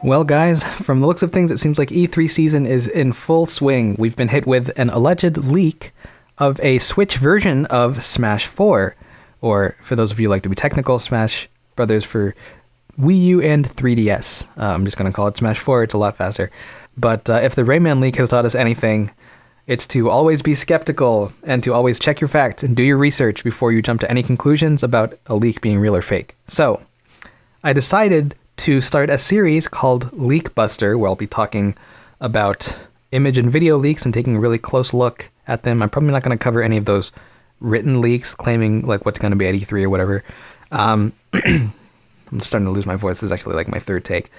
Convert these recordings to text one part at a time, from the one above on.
Well, guys, from the looks of things, it seems like E3 season is in full swing. We've been hit with an alleged leak of a Switch version of Smash 4, or for those of you who like to be technical, Smash Brothers for Wii U and 3DS. I'm just going to call it Smash 4, it's a lot faster. But if the Rayman leak has taught us anything, it's to always be skeptical and to always check your facts and do your research before you jump to any conclusions about a leak being real or fake. So, I decided to start a series called Leakbuster, where I'll be talking about image and video leaks and taking a really close look at them. I'm probably not going to cover any of those written leaks claiming like what's going to be at E3 or whatever. I'm starting to lose my voice. This is actually like my third take.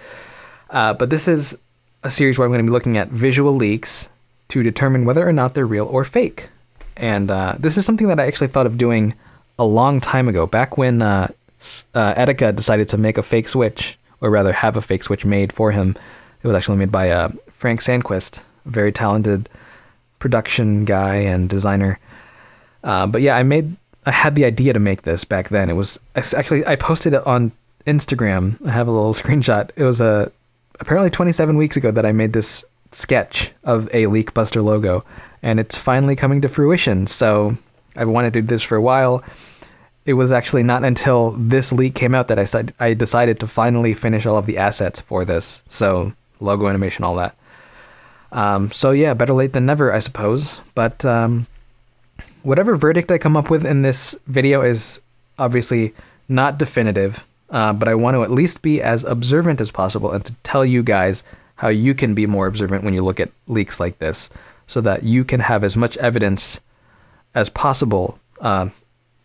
But this is a series where I'm going to be looking at visual leaks to determine whether or not they're real or fake. And this is something that I actually thought of doing a long time ago, back when Etika decided to make a fake Switch, or rather have a fake Switch made for him. It was actually made by Frank Sandquist, a very talented production guy and designer. But yeah, I had the idea to make this back then. It was actually, I posted it on Instagram. I have a little screenshot. It was apparently 27 weeks ago that I made this sketch of a Leakbuster logo, and it's finally coming to fruition. So I've wanted to do this for a while. It was actually not until this leak came out that I decided to finally finish all of the assets for this. So, logo animation, all that. So yeah, better late than never, I suppose. But whatever verdict I come up with in this video is obviously not definitive. But I want to at least be as observant as possible and to tell you guys how you can be more observant when you look at leaks like this, so that you can have as much evidence as possible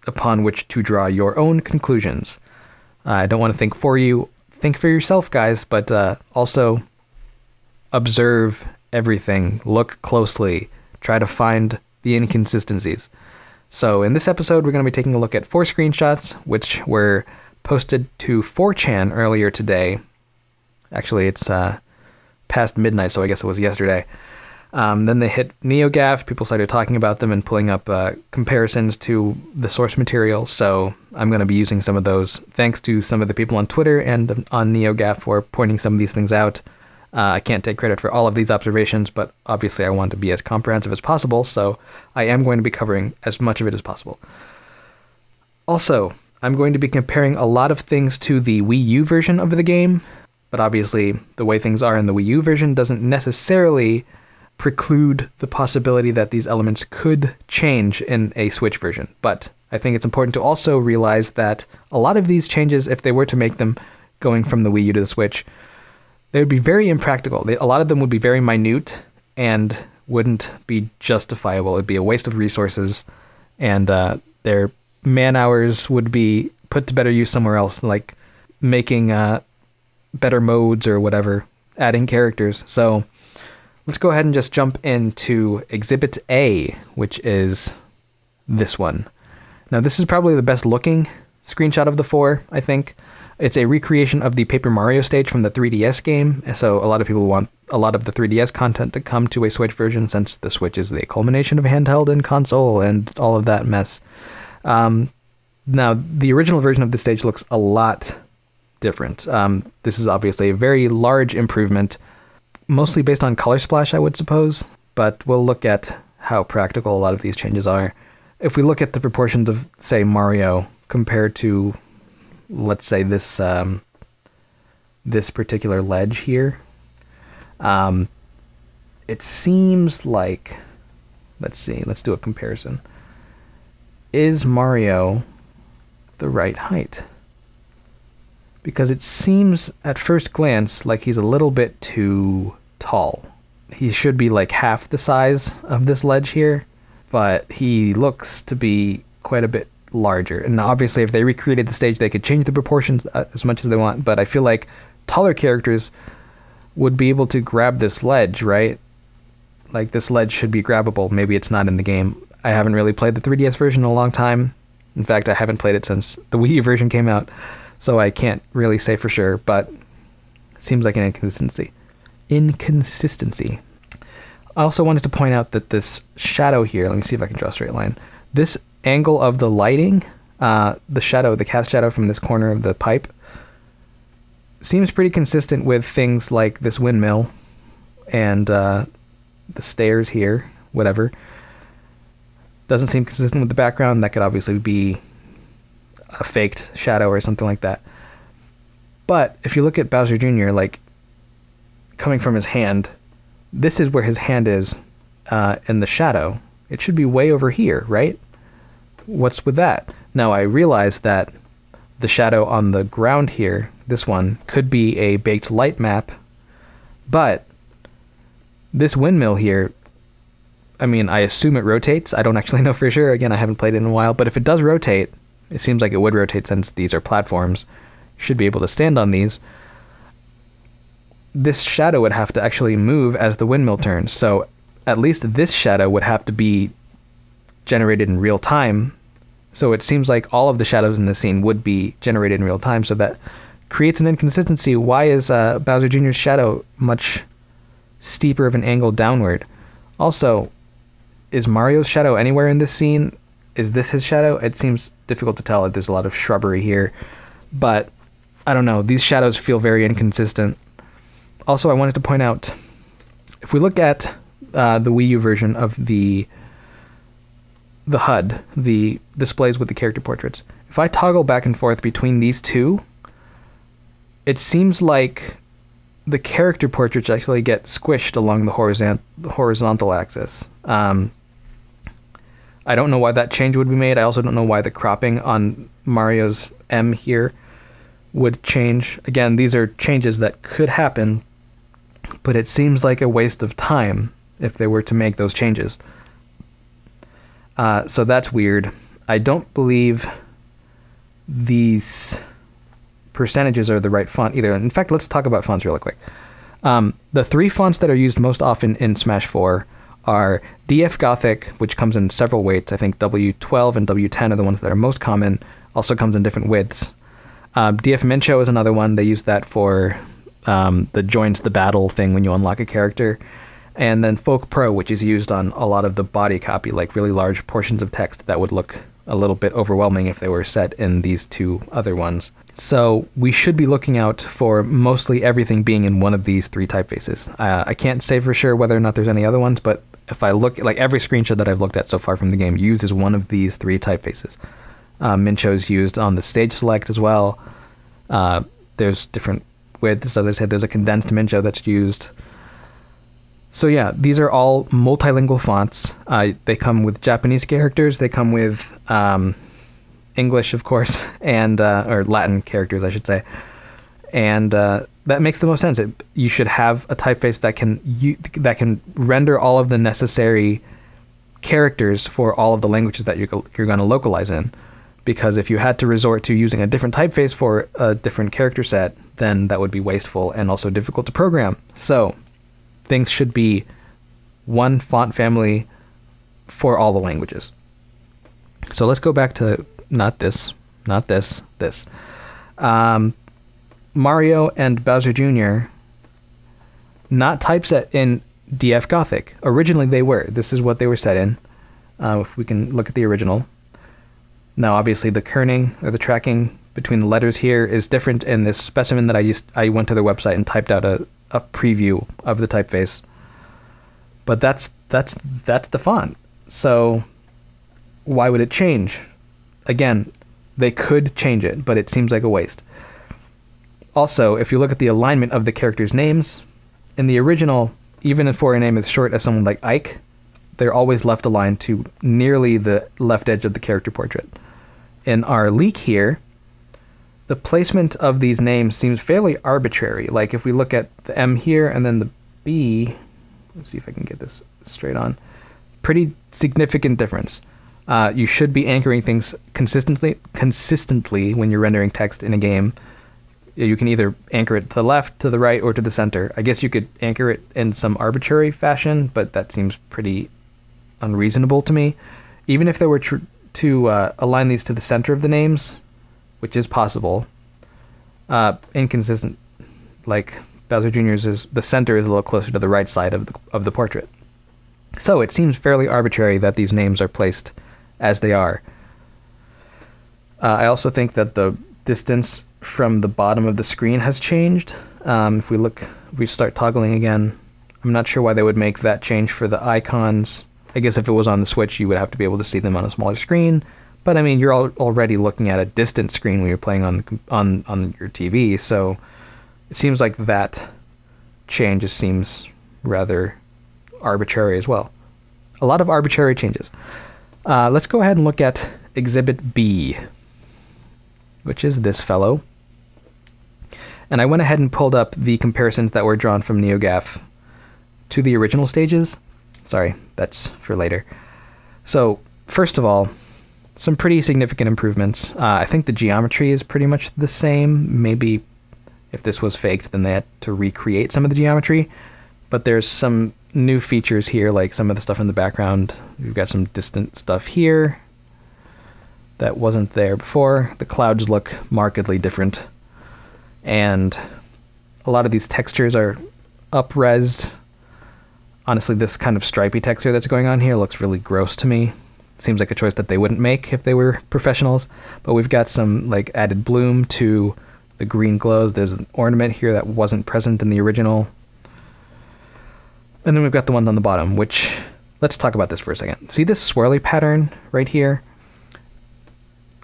upon which to draw your own conclusions. I don't want to think for you. Think for yourself, guys, but also observe everything. Look closely. Try to find the inconsistencies. So in this episode, we're going to be taking a look at 4 screenshots, which were posted to 4chan earlier today. Actually, it's past midnight, so I guess it was yesterday. Then they hit NeoGAF. People started talking about them and pulling up comparisons to the source material. So I'm going to be using some of those. Thanks to some of the people on Twitter and on NeoGAF for pointing some of these things out. I can't take credit for all of these observations, but obviously I want to be as comprehensive as possible, so I am going to be covering as much of it as possible. Also, I'm going to be comparing a lot of things to the Wii U version of the game, but obviously the way things are in the Wii U version doesn't necessarily preclude the possibility that these elements could change in a Switch version. But I think it's important to also realize that a lot of these changes, if they were to make them going from the Wii U to the Switch, they would be very impractical. A lot of them would be very minute and wouldn't be justifiable. It would be a waste of resources, and their man hours would be put to better use somewhere else, like making better modes or whatever, adding characters. So let's go ahead and just jump into Exhibit A, which is this one. Now, this is probably the best looking screenshot of the 4, I think. It's a recreation of the Paper Mario stage from the 3DS game, so a lot of people want a lot of the 3DS content to come to a Switch version, since the Switch is the culmination of handheld and console and all of that mess. Now, the original version of the stage looks a lot different. This is obviously a very large improvement, mostly based on color splash, I would suppose, but we'll look at how practical a lot of these changes are. If we look at the proportions of, say, Mario compared to, let's say, this particular ledge here, it seems like, let's do a comparison. Is Mario the right height? Because it seems at first glance like he's a little bit too tall. He should be like half the size of this ledge here, but he looks to be quite a bit larger. And obviously if they recreated the stage, they could change the proportions as much as they want, but I feel like taller characters would be able to grab this ledge, right? Like, this ledge should be grabbable. Maybe it's not in the game. I haven't really played the 3DS version in a long time. In fact, I haven't played it since the Wii U version came out, so I can't really say for sure, but it seems like an inconsistency. I also wanted to point out that this shadow here, let me see if I can draw a straight line. This angle of the lighting, the cast shadow from this corner of the pipe, seems pretty consistent with things like this windmill and the stairs here, whatever. Doesn't seem consistent with the background. That could obviously be a faked shadow or something like that. But if you look at Bowser Jr., like, coming from his hand, this is where his hand is in the shadow. It should be way over here, right? What's with that? Now, I realize that the shadow on the ground here, this one, could be a baked light map, but this windmill here, I mean, I assume it rotates. I don't actually know for sure. Again, I haven't played it in a while, but if it does rotate, it seems like it would rotate since these are platforms. You should be able to stand on these. This shadow would have to actually move as the windmill turns, so at least this shadow would have to be generated in real time. So it seems like all of the shadows in the scene would be generated in real time, so that creates an inconsistency. Why is Bowser Jr.'s shadow much steeper of an angle downward? Also, is Mario's shadow anywhere in this scene? Is this his shadow? It seems difficult to tell. There's a lot of shrubbery here, but I don't know. These shadows feel very inconsistent. Also, I wanted to point out, if we look at the Wii U version of the HUD, the displays with the character portraits, if I toggle back and forth between these two, it seems like the character portraits actually get squished along the horizontal axis. I don't know why that change would be made. I also don't know why the cropping on Mario's M here would change. Again, these are changes that could happen, but it seems like a waste of time if they were to make those changes. So that's weird. I don't believe these percentages are the right font either. In fact, let's talk about fonts really quick. The three fonts that are used most often in Smash 4 are DF Gothic, which comes in several weights. I think W12 and W10 are the ones that are most common. Also comes in different widths. DF Mincho is another one. They use that for the joins the battle thing when you unlock a character. And then Folk Pro, which is used on a lot of the body copy, like really large portions of text that would look a little bit overwhelming if they were set in these two other ones. So we should be looking out for mostly everything being in one of these three typefaces. I can't say for sure whether or not there's any other ones, but if I look, like every screenshot that I've looked at so far from the game uses one of these three typefaces. Mincho's used on the stage select as well. There's different widths. As I said, there's a condensed Mincho that's used. So yeah, these are all multilingual fonts. They come with Japanese characters. They come with English, of course, and or Latin characters, I should say. And that makes the most sense. You should have a typeface that can render all of the necessary characters for all of the languages that you're going to localize in. Because if you had to resort to using a different typeface for a different character set, then that would be wasteful and also difficult to program. So things should be one font family for all the languages. So let's go back to this. Mario and Bowser Jr. not typeset in DF Gothic. Originally they were. This is what they were set in. If we can look at the original. Now obviously the kerning or the tracking between the letters here is different in this specimen that I went to their website and typed out a preview of the typeface. But that's the font. So why would it change? Again, they could change it, but it seems like a waste. Also, if you look at the alignment of the characters' names, in the original, even if a name is short as someone like Ike, they're always left aligned to nearly the left edge of the character portrait. In our leak here, the placement of these names seems fairly arbitrary. Like if we look at the M here and then the B, let's see if I can get this straight on. Pretty significant difference. You should be anchoring things consistently when you're rendering text in a game. You can either anchor it to the left, to the right, or to the center. I guess you could anchor it in some arbitrary fashion, but that seems pretty unreasonable to me. Even if they were to align these to the center of the names, which is possible, inconsistent. Like Bowser Jr.'s the center is a little closer to the right side of the portrait. So it seems fairly arbitrary that these names are placed as they are. I also think that the distance from the bottom of the screen has changed. If we start toggling again, I'm not sure why they would make that change for the icons. I guess if it was on the Switch, you would have to be able to see them on a smaller screen. But I mean, you're already looking at a distant screen when you're playing on your TV, so it seems like that change just seems rather arbitrary as well. A lot of arbitrary changes. Let's go ahead and look at Exhibit B, which is this fellow. And I went ahead and pulled up the comparisons that were drawn from NeoGAF to the original stages. Sorry, that's for later. So, first of all, some pretty significant improvements. I think the geometry is pretty much the same. Maybe if this was faked, then they had to recreate some of the geometry. But there's some new features here, like some of the stuff in the background. We've got some distant stuff here that wasn't there before. The clouds look markedly different. And a lot of these textures are up-resed. Honestly, this kind of stripy texture that's going on here looks really gross to me. Seems like a choice that they wouldn't make if they were professionals. But we've got some like added bloom to the green glows. There's an ornament here that wasn't present in the original. And then we've got the ones on the bottom, which, let's talk about this for a second. See this swirly pattern right here?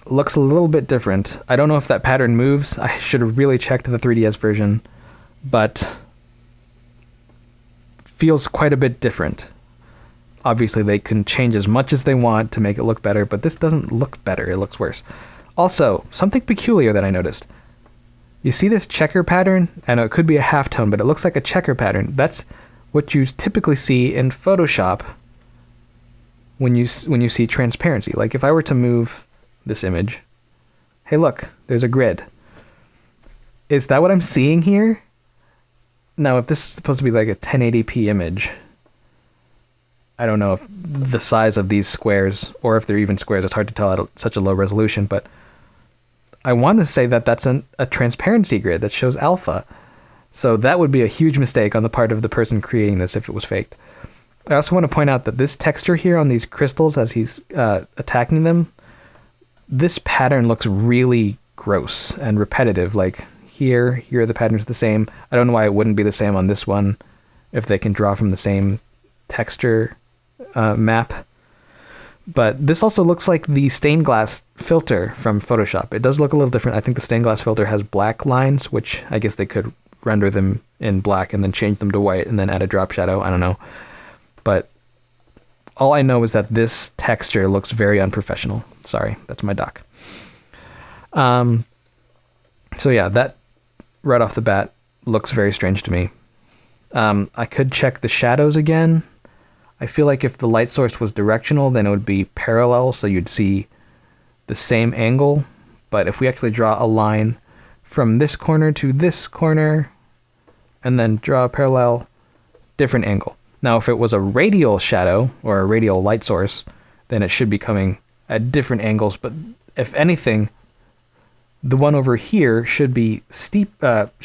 Looks a little bit different. I don't know if that pattern moves. I should have really checked the 3DS version, but feels quite a bit different. Obviously, they can change as much as they want to make it look better, but this doesn't look better. It looks worse. Also, something peculiar that I noticed. You see this checker pattern? I know it could be a halftone, but it looks like a checker pattern. That's what you typically see in Photoshop when you see transparency. Like if I were to move this image, hey look, there's a grid. Is that what I'm seeing here? Now, if this is supposed to be like a 1080p image, I don't know if the size of these squares, or if they're even squares, it's hard to tell at such a low resolution, but I want to say that that's a transparency grid that shows alpha. So that would be a huge mistake on the part of the person creating this if it was faked. I also want to point out that this texture here on these crystals as he's attacking them, this pattern looks really gross and repetitive. Like here the pattern's the same. I don't know why it wouldn't be the same on this one if they can draw from the same texture map. But this also looks like the stained glass filter from Photoshop. It does look a little different. I think the stained glass filter has black lines, which I guess they could render them in black and then change them to white and then add a drop shadow. I don't know. But all I know is that this texture looks very unprofessional. Sorry, that's my doc. So yeah, that right off the bat looks very strange to me. I could check the shadows again. I feel like if the light source was directional, then it would be parallel, so you'd see the same angle. But if we actually draw a line from this corner to this corner, and then draw a parallel, different angle. Now, if it was a radial shadow, or a radial light source, then it should be coming at different angles. But if anything, the one over here should be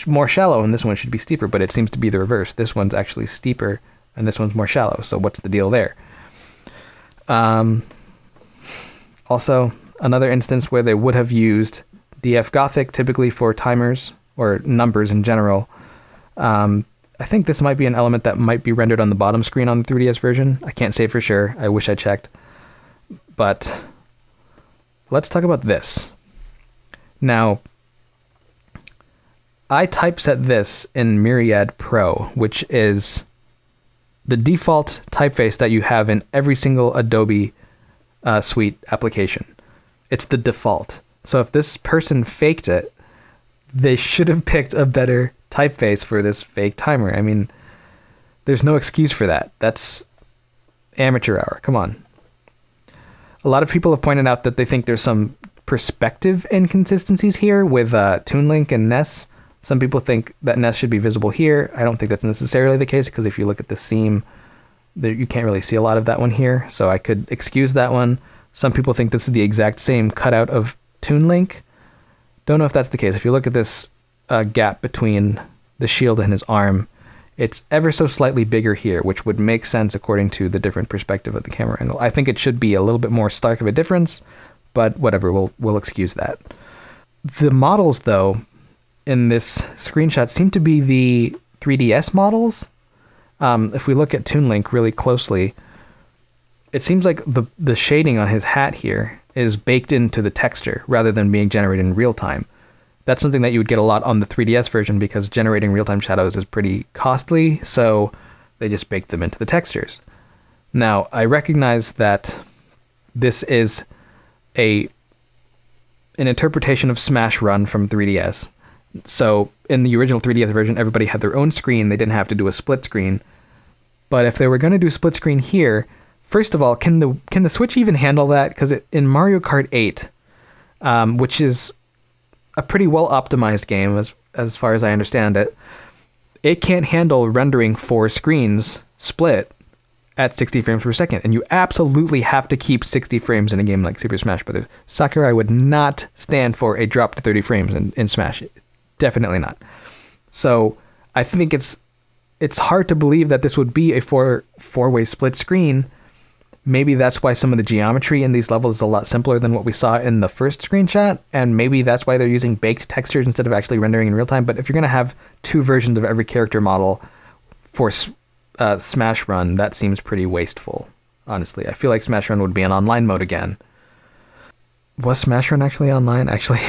more shallow, and this one should be steeper, but it seems to be the reverse. This one's actually steeper, and this one's more shallow. So what's the deal there? Also, another instance where they would have used DF Gothic typically for timers or numbers in general. I think this might be an element that might be rendered on the bottom screen on the 3DS version. I can't say for sure. I wish I checked. But let's talk about this. Now, I typeset this in Myriad Pro, which is the default typeface that you have in every single Adobe Suite application. It's the default. So if this person faked it, they should have picked a better typeface for this fake timer. I mean, there's no excuse for that. That's amateur hour. Come on. A lot of people have pointed out that they think there's some perspective inconsistencies here with ToonLink and Ness. Some people think that Ness should be visible here. I don't think that's necessarily the case, because if you look at the seam, you can't really see a lot of that one here. So I could excuse that one. Some people think this is the exact same cutout of ToonLink. Don't know if that's the case. If you look at this gap between the shield and his arm, it's ever so slightly bigger here, which would make sense according to the different perspective of the camera angle. I think it should be a little bit more stark of a difference, but whatever, we'll excuse that. The models, though, in this screenshot seem to be the 3DS models. If we look at Toon Link really closely, it seems like the shading on his hat here is baked into the texture rather than being generated in real time. That's something that you would get a lot on the 3DS version because generating real-time shadows is pretty costly, so they just baked them into the textures. Now, I recognize that this is an interpretation of Smash Run from 3DS. So in the original 3DS version, everybody had their own screen. They didn't have to do a split screen. But if they were going to do split screen here, first of all, can the Switch even handle that? Because in Mario Kart 8, which is a pretty well optimized game as far as I understand it, it can't handle rendering 4 screens split at 60 frames per second, and you absolutely have to keep 60 frames in a game like Super Smash Bros. Sakurai would not stand for a drop to 30 frames in Smash. Definitely not. So I think it's hard to believe that this would be a four-way split screen. Maybe that's why some of the geometry in these levels is a lot simpler than what we saw in the first screenshot, and maybe that's why they're using baked textures instead of actually rendering in real time. But if you're going to have 2 versions of every character model for Smash Run, that seems pretty wasteful, honestly. I feel like Smash Run would be an online mode again. Was Smash Run actually online? Actually,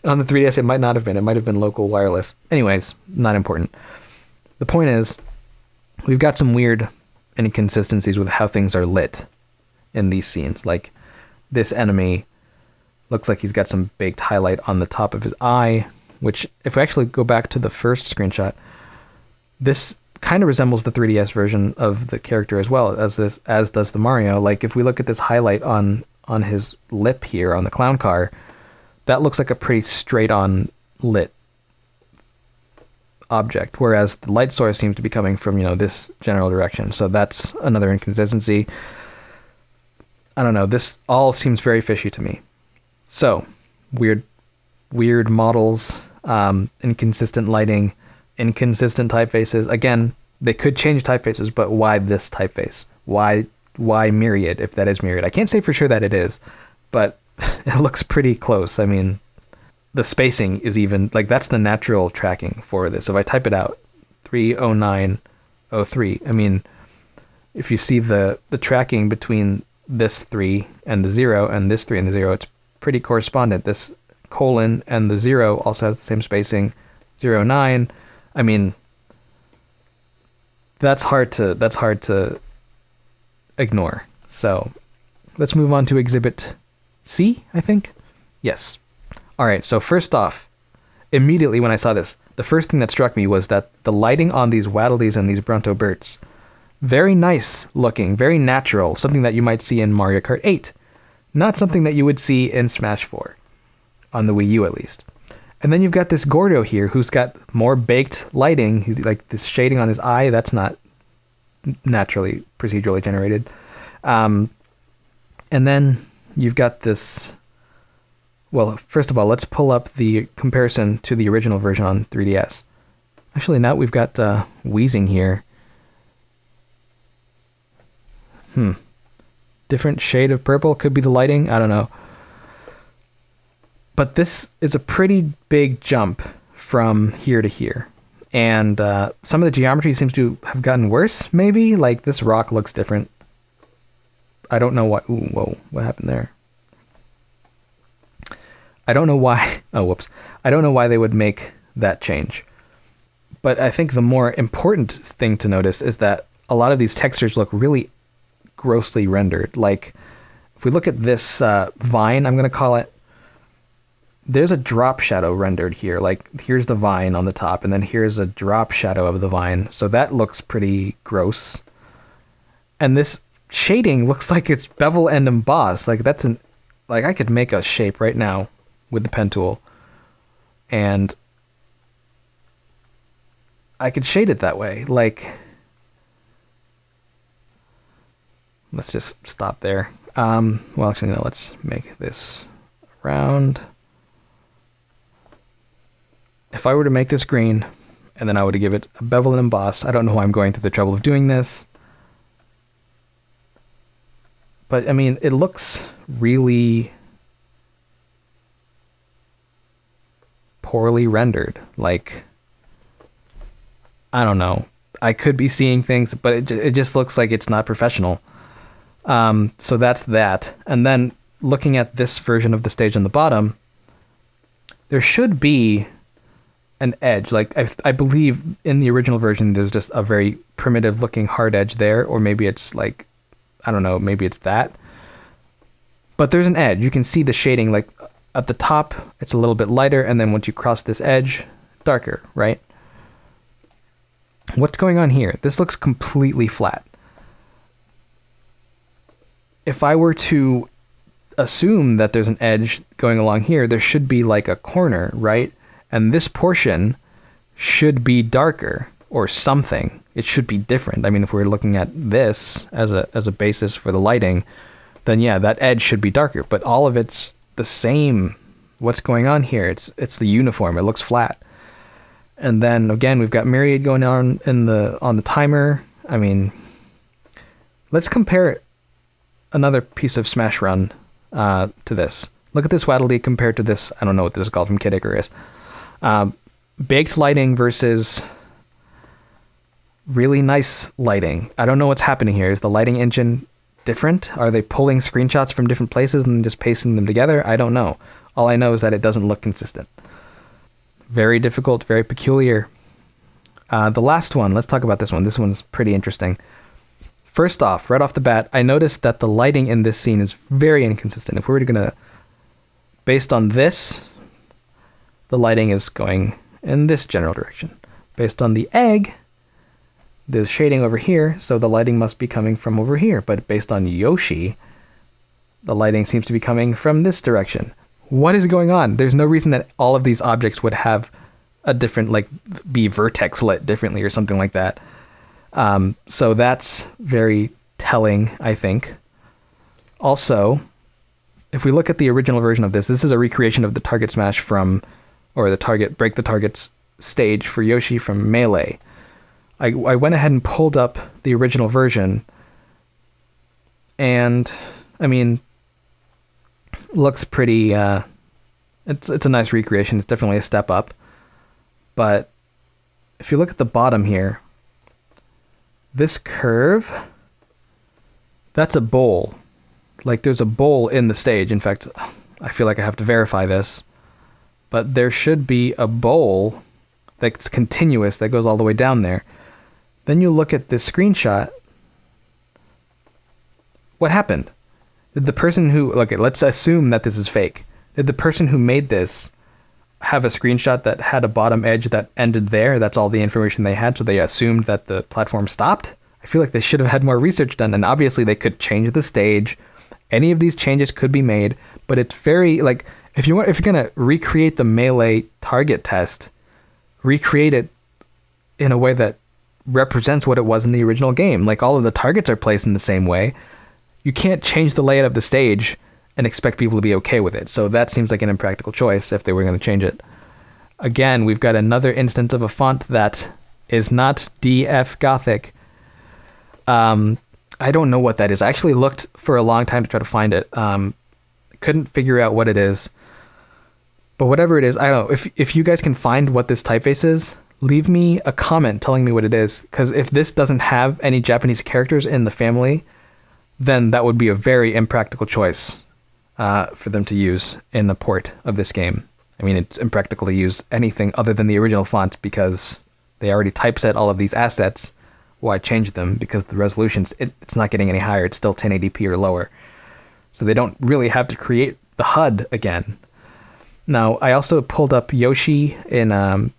on the 3DS, it might not have been. It might have been local wireless. Anyways, not important. The point is, we've got some weird inconsistencies with how things are lit in these scenes. Like, this enemy looks like he's got some baked highlight on the top of his eye, which, if we actually go back to the first screenshot, this kind of resembles the 3DS version of the character as well, as does the Mario. Like, if we look at this highlight on his lip here on the clown car, that looks like a pretty straight on lit object, whereas the light source seems to be coming from, this general direction. So that's another inconsistency. I don't know, this all seems very fishy to me. So, weird models, inconsistent lighting, inconsistent typefaces. Again, they could change typefaces, but why this typeface? Why Myriad, if that is Myriad? I can't say for sure that it is, but it looks pretty close. I mean, the spacing is even, like, that's the natural tracking for this. If I type it out, 30903, I mean, if you see the tracking between this 3 and the 0 and this 3 and the 0, it's pretty correspondent. This colon and the 0 also have the same spacing, 09. I mean, that's hard to ignore. So let's move on to Exhibit C, I think. Yes. All right, so first off, immediately when I saw this, the first thing that struck me was that the lighting on these Waddledees and these Brunto Berts, very nice looking, very natural, something that you might see in Mario Kart 8. Not something that you would see in Smash 4, on the Wii U at least. And then you've got this Gordo here who's got more baked lighting. He's like this shading on his eye, that's not naturally procedurally generated. And then you've got this... Well, first of all, let's pull up the comparison to the original version on 3DS. Actually, now we've got Wheezing here. Different shade of purple, could be the lighting, I don't know. But this is a pretty big jump from here to here. And some of the geometry seems to have gotten worse, maybe? Like, this rock looks different. I don't know what... Ooh, whoa, what happened there? I don't know why... Oh, whoops. I don't know why they would make that change. But I think the more important thing to notice is that a lot of these textures look really grossly rendered. Like, if we look at this vine, I'm going to call it, there's a drop shadow rendered here. Like, here's the vine on the top, and then here's a drop shadow of the vine. So that looks pretty gross. And this shading looks like it's bevel and embossed. Like, that's an... Like, I could make a shape right now with the pen tool, and I could shade it that way. Like, let's just stop there. Well, actually, no, let's make this round. If I were to make this green, and then I were to give it a bevel and emboss, I don't know why I'm going through the trouble of doing this. But, I mean, it looks really... poorly rendered. Like, I don't know. I could be seeing things, but it just looks like it's not professional. So that's that. And then looking at this version of the stage on the bottom, there should be an edge. Like, I believe in the original version, there's just a very primitive looking hard edge there, or maybe it's like, I don't know, maybe it's that. But there's an edge. You can see the shading, like at the top, it's a little bit lighter, and then once you cross this edge, darker, right? What's going on here? This looks completely flat. If I were to assume that there's an edge going along here, there should be like a corner, right? And this portion should be darker or something. It should be different. I mean, if we're looking at this as a basis for the lighting, then yeah, that edge should be darker. But all of it's the same. What's going on here? It's the uniform. It looks flat. And then again, we've got myriad going on on the timer. I mean, let's compare another piece of Smash Run to this. Look at this Waddle-Dee compared to this. I don't know what this is called from Kid Icarus. Baked lighting versus really nice lighting. I don't know what's happening here. Is the lighting engine different? Are they pulling screenshots from different places and just pasting them together? I don't know. All I know is that it doesn't look consistent. Very difficult, very peculiar. The last one, let's talk about this one. This one's pretty interesting. First off, right off the bat, I noticed that the lighting in this scene is very inconsistent. If we were gonna, based on this, the lighting is going in this general direction. Based on the egg, there's shading over here, so the lighting must be coming from over here. But based on Yoshi, the lighting seems to be coming from this direction. What is going on? There's no reason that all of these objects would have a different, like, be vertex lit differently or something like that. So that's very telling, I think. Also, if we look at the original version of this is a recreation of the Target Smash or the Break the Targets stage for Yoshi from Melee. I went ahead and pulled up the original version, and I mean, looks pretty, it's a nice recreation. It's definitely a step up. But if you look at the bottom here, this curve, that's a bowl. Like, there's a bowl in the stage. In fact, I feel like I have to verify this, but there should be a bowl that's continuous that goes all the way down there. Then you look at this screenshot. What happened? Did the person who, okay, let's assume that this is fake. Did the person who made this have a screenshot that had a bottom edge that ended there? That's all the information they had, so they assumed that the platform stopped? I feel like they should have had more research done, and obviously they could change the stage. Any of these changes could be made, but it's very, like, if you're gonna recreate the Melee target test, recreate it in a way that represents what it was in the original game. Like, all of the targets are placed in the same way. You can't change the layout of the stage and expect people to be okay with it. So that seems like an impractical choice if they were going to change it. Again, we've got another instance of a font that is not DF Gothic. I don't know what that is. I actually looked for a long time to try to find it. Couldn't figure out what it is. But whatever it is, I don't know. If you guys can find what this typeface is, leave me a comment telling me what it is. Because if this doesn't have any Japanese characters in the family, then that would be a very impractical choice for them to use in a port of this game. I mean, it's impractical to use anything other than the original font because they already typeset all of these assets. Why change them? Because the resolutions, it's not getting any higher. It's still 1080p or lower. So they don't really have to create the HUD again. Now, I also pulled up Yoshi in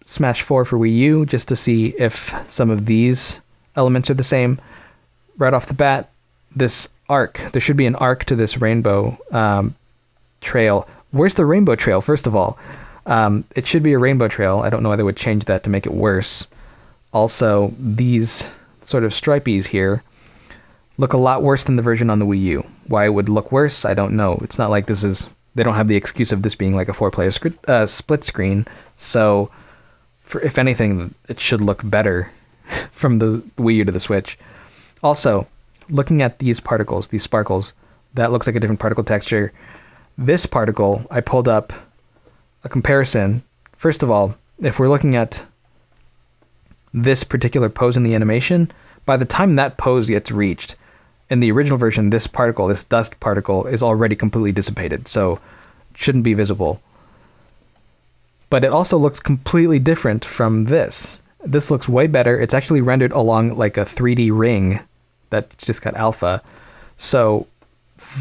Smash 4 for Wii U just to see if some of these elements are the same. Right off the bat, this arc, there should be an arc to this rainbow trail. Where's the rainbow trail, first of all? It should be a rainbow trail. I don't know why they would change that to make it worse. Also, these sort of stripies here look a lot worse than the version on the Wii U. Why it would look worse, I don't know. It's not like they don't have the excuse of this being like a 4-player split screen. So, if anything, it should look better from the Wii U to the Switch. Also, looking at these particles, these sparkles, that looks like a different particle texture. This particle, I pulled up a comparison, first of all, if we're looking at this particular pose in the animation, by the time that pose gets reached, in the original version, this particle, this dust particle, is already completely dissipated, so it shouldn't be visible. But it also looks completely different from this. This looks way better. It's actually rendered along like a 3D ring that's just got alpha. So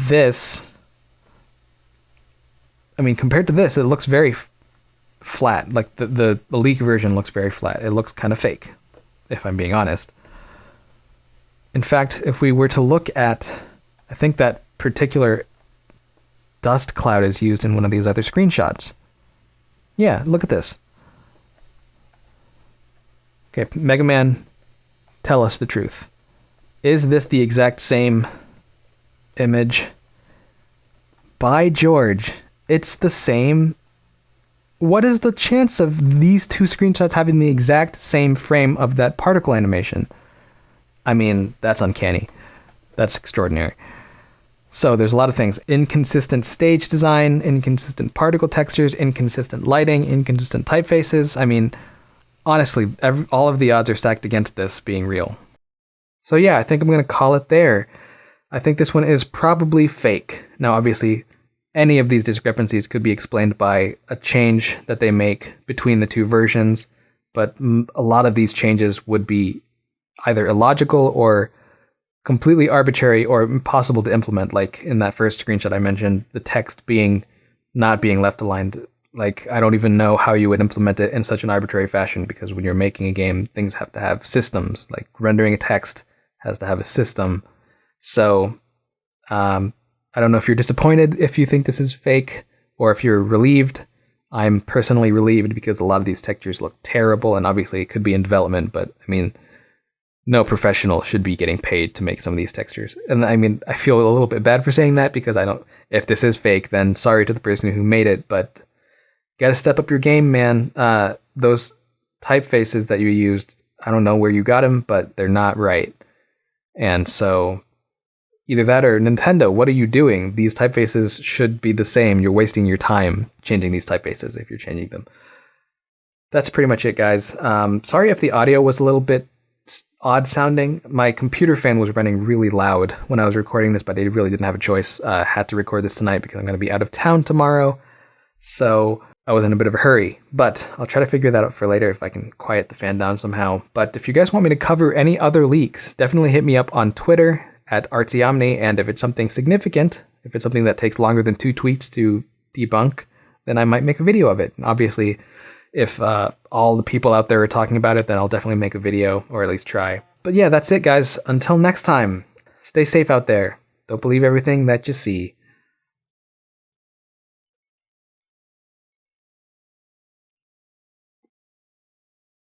this, I mean, compared to this, it looks very flat. Like the leak version looks very flat. It looks kind of fake, if I'm being honest. In fact, if we were to look at, I think that particular dust cloud is used in one of these other screenshots. Yeah, look at this. Okay, Mega Man, tell us the truth. Is this the exact same image? By George, it's the same. What is the chance of these two screenshots having the exact same frame of that particle animation? I mean, that's uncanny. That's extraordinary. So there's a lot of things. Inconsistent stage design, inconsistent particle textures, inconsistent lighting, inconsistent typefaces. I mean, honestly, all of the odds are stacked against this being real. So yeah, I think I'm going to call it there. I think this one is probably fake. Now, obviously, any of these discrepancies could be explained by a change that they make between the two versions, but a lot of these changes would be either illogical or completely arbitrary or impossible to implement. Like in that first screenshot I mentioned, the text not being left aligned. Like, I don't even know how you would implement it in such an arbitrary fashion, because when you're making a game, things have to have systems. Like rendering a text has to have a system. So I don't know if you're disappointed if you think this is fake, or if you're relieved. I'm personally relieved because a lot of these textures look terrible, and obviously it could be in development, but I mean, no professional should be getting paid to make some of these textures. And I mean, I feel a little bit bad for saying that, because if this is fake, then sorry to the person who made it, but gotta step up your game, man. Those typefaces that you used, I don't know where you got them, but they're not right. And so either that or Nintendo, what are you doing? These typefaces should be the same. You're wasting your time changing these typefaces if you're changing them. That's pretty much it, guys. Sorry if the audio was a little bit odd sounding. My computer fan was running really loud when I was recording this, but I really didn't have a choice. I had to record this tonight because I'm going to be out of town tomorrow. So I was in a bit of a hurry, but I'll try to figure that out for later if I can quiet the fan down somehow. But if you guys want me to cover any other leaks, definitely hit me up on Twitter at Artsy Omni. And if it's something significant, if it's something that takes longer than 2 tweets to debunk, then I might make a video of it. And obviously, if all the people out there are talking about it, then I'll definitely make a video, or at least try. But yeah, that's it, guys. Until next time, stay safe out there. Don't believe everything that you see.